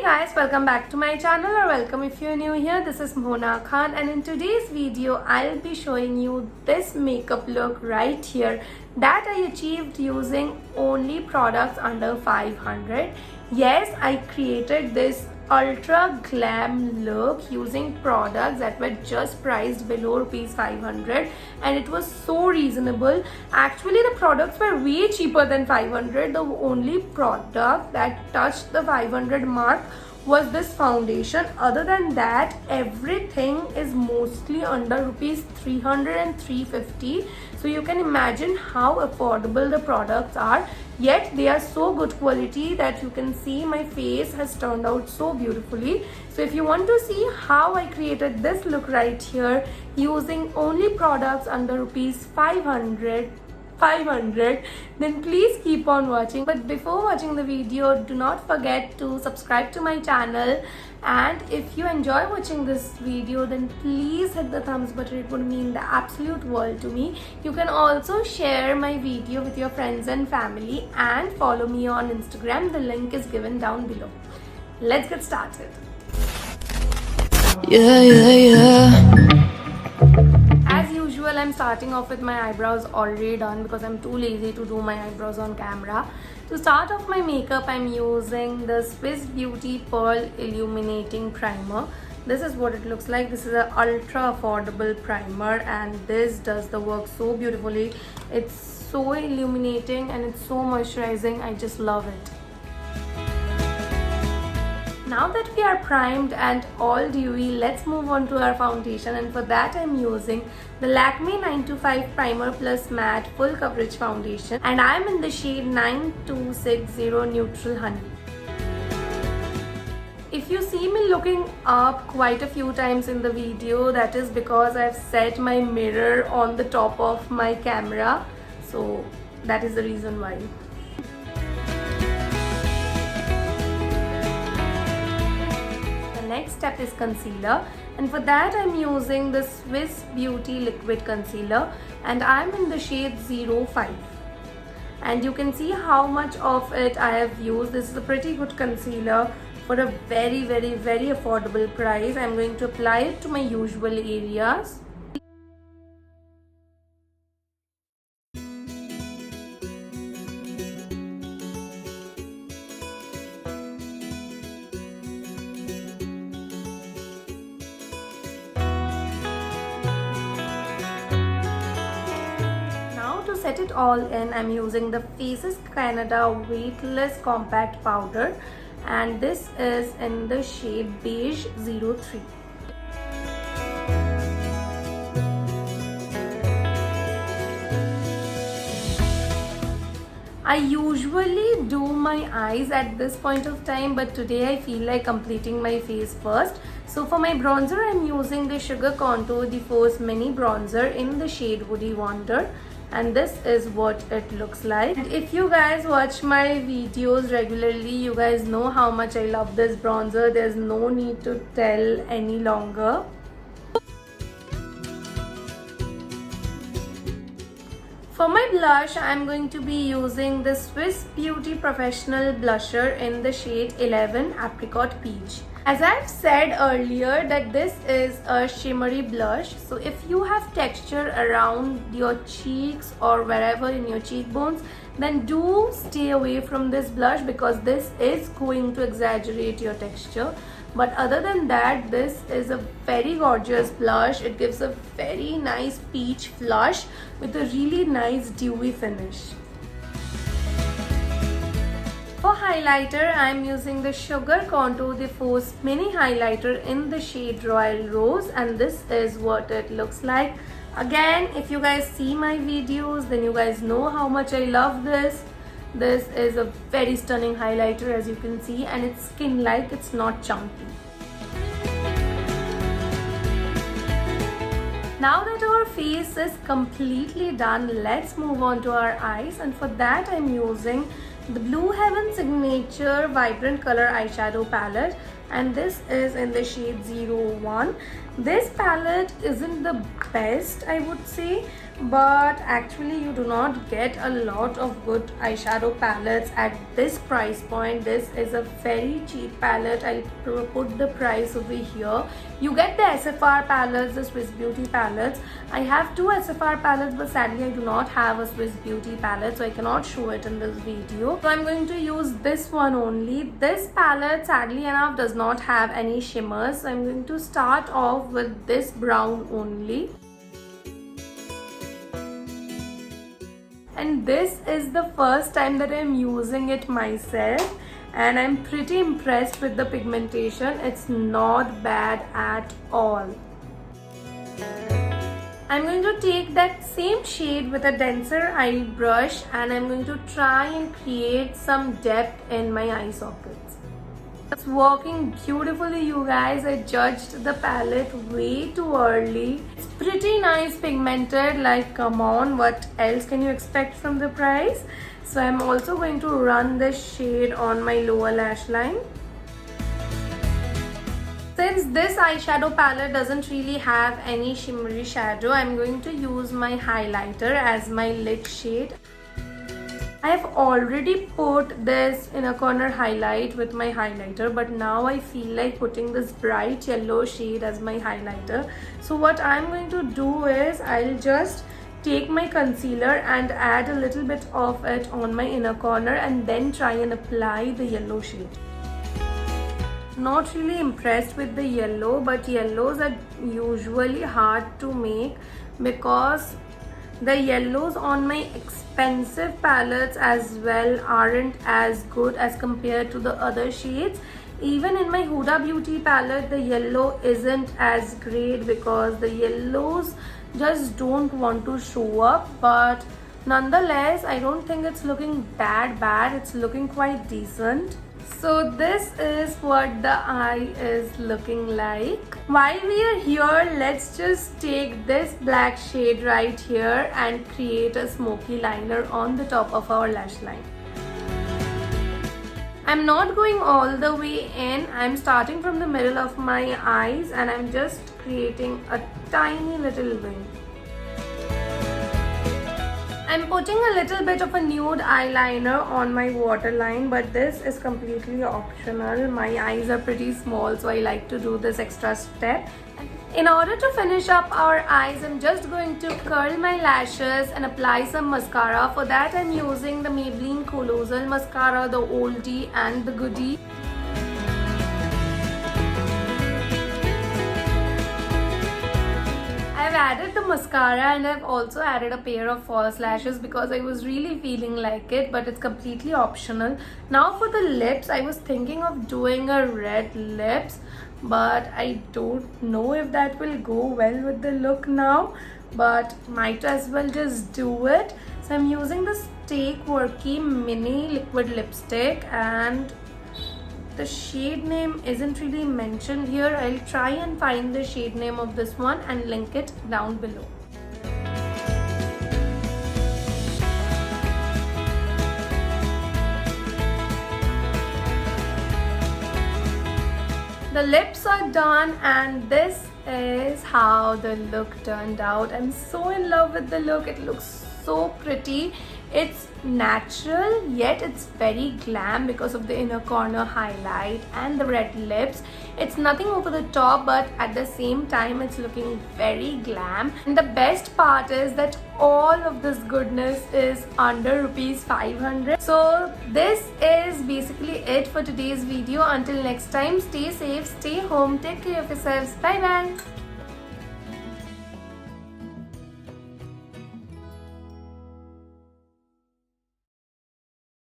guys, welcome back to my channel, or welcome if you're new here. This is Mona Khan, and in today's video I'll be showing you this makeup look right here that I achieved using only products under 500. Yes, I created this ultra glam look using products that were just priced below rupees 500, and it was so reasonable. Actually, the products were way cheaper than 500. The only product that touched the 500 mark was this foundation. Other than that, everything is mostly under rupees 300 and 350. So you can imagine how affordable the products are, yet they are so good quality that you can see my face has turned out so beautifully. So if you want to see how I created this look right here using only products under rupees 500, then please keep on watching. But before watching the video, do not forget to subscribe to my channel, and if you enjoy watching this video, then please hit the thumbs button. It would mean the absolute world to me. You can also share my video with your friends and family, and follow me on Instagram. The link is given down below. Let's get started. As usual, I'm starting off with my eyebrows already done because I'm too lazy to do my eyebrows on camera. To start off my makeup, I'm using the Swiss Beauty Pearl Illuminating Primer. This is what it looks like. This is an ultra affordable primer, and this does the work so beautifully. It's so illuminating and it's so moisturizing. I just love it. Now that we are primed and all dewy, let's move on to our foundation, and for that I'm using the Lakme 925 Primer Plus Matte Full Coverage Foundation, and I'm in the shade 9260 Neutral Honey. If you see me looking up quite a few times in the video, that is because I've set my mirror on the top of my camera, so that is the reason why. Next step is concealer, and for that I'm using the Swiss Beauty Liquid Concealer, and I'm in the shade 05, and you can see how much of it I have used. This is a pretty good concealer for a very affordable price. I'm going to apply it to my usual areas. To set it all in, I'm using the Faces Canada Weightless Compact Powder, and this is in the shade Beige 03. I usually do my eyes at this point of time, but today I feel like completing my face first. So for my bronzer, I'm using the Sugar Contour The Force Mini Bronzer in the shade Woody Wonder, and this is what it looks like. And if you guys watch my videos regularly, you guys know how much I love this bronzer. There's no need to tell any longer. For my blush, I'm going to be using the Swiss Beauty Professional Blusher in the shade 11 Apricot Peach. As I've said earlier that this is a shimmery blush, so if you have texture around your cheeks or wherever in your cheekbones, then do stay away from this blush because this is going to exaggerate your texture. But other than that, this is a very gorgeous blush. It gives a very nice peach flush with a really nice dewy finish. For highlighter, I am using the Sugar Contour The Force Mini Highlighter in the shade Royal Rose, and this is what it looks like. Again, if you guys see my videos, then you guys know how much I love this. This is a very stunning highlighter, as you can see, and it's skin-like, it's not chunky. Now that our face is completely done, let's move on to our eyes, and for that I'm using the Blue Heaven Signature Vibrant Color Eyeshadow Palette, and this is in the shade 01. This palette isn't the best, I would say, but actually you do not get a lot of good eyeshadow palettes at this price point. This is a very cheap palette. I'll put the price over here. You get the SFR palettes, the Swiss Beauty palettes. I have two SFR palettes, but sadly I do not have a Swiss Beauty palette, so I cannot show it in this video. So I'm going to use this one only. This palette, sadly enough, does not have any shimmers, so I'm going to start off with this brown only. And this is the first time that I'm using it myself, and I'm pretty impressed with the pigmentation. It's not bad at all. I'm going to take that same shade with a denser eye brush, and I'm going to try and create some depth in my eye sockets. It's working beautifully, you guys. I judged the palette way too early. It's pretty nice pigmented, like come on, what else can you expect from the price? So I'm also going to run this shade on my lower lash line. Since this eyeshadow palette doesn't really have any shimmery shadow, I'm going to use my highlighter as my lid shade. I have already put this inner corner highlight with my highlighter, but now I feel like putting this bright yellow shade as my highlighter. So what I'm going to do is I'll just take my concealer and add a little bit of it on my inner corner and then try and apply the yellow shade. Not really impressed with the yellow, but yellows are usually hard to make because the yellows on my expensive palettes as well aren't as good as compared to the other shades. Even in my Huda Beauty palette, the yellow isn't as great because the yellows just don't want to show up. But nonetheless, I don't think it's looking that bad. It's looking quite decent. So this is what the eye is looking like. While we are here, let's just take this black shade right here and create a smoky liner on the top of our lash line. I'm not going all the way in. I'm starting from the middle of my eyes and I'm just creating a tiny little wing. I'm putting a little bit of a nude eyeliner on my waterline, but this is completely optional. My eyes are pretty small, so I like to do this extra step. In order to finish up our eyes, I'm just going to curl my lashes and apply some mascara. For that, I'm using the Maybelline Colossal Mascara, the Oldie and the Goodie. I've added the mascara and I've also added a pair of false lashes because I was really feeling like it, but it's completely optional. Now for the lips, I was thinking of doing a red lips, but I don't know if that will go well with the look now, but might as well just do it. So I'm using the Stay Quirky Mini Liquid Lipstick and the shade name isn't really mentioned here. I'll try and find the shade name of this one and link it down below. The lips are done and this is how the look turned out. I'm so in love with the look. It looks so pretty. It's natural, yet it's very glam because of the inner corner highlight and the red lips. It's nothing over the top, but at the same time it's looking very glam. And the best part is that all of this goodness is under rupees 500. So this is basically it for today's video. Until next time, stay safe, stay home, take care of yourselves. Bye bye.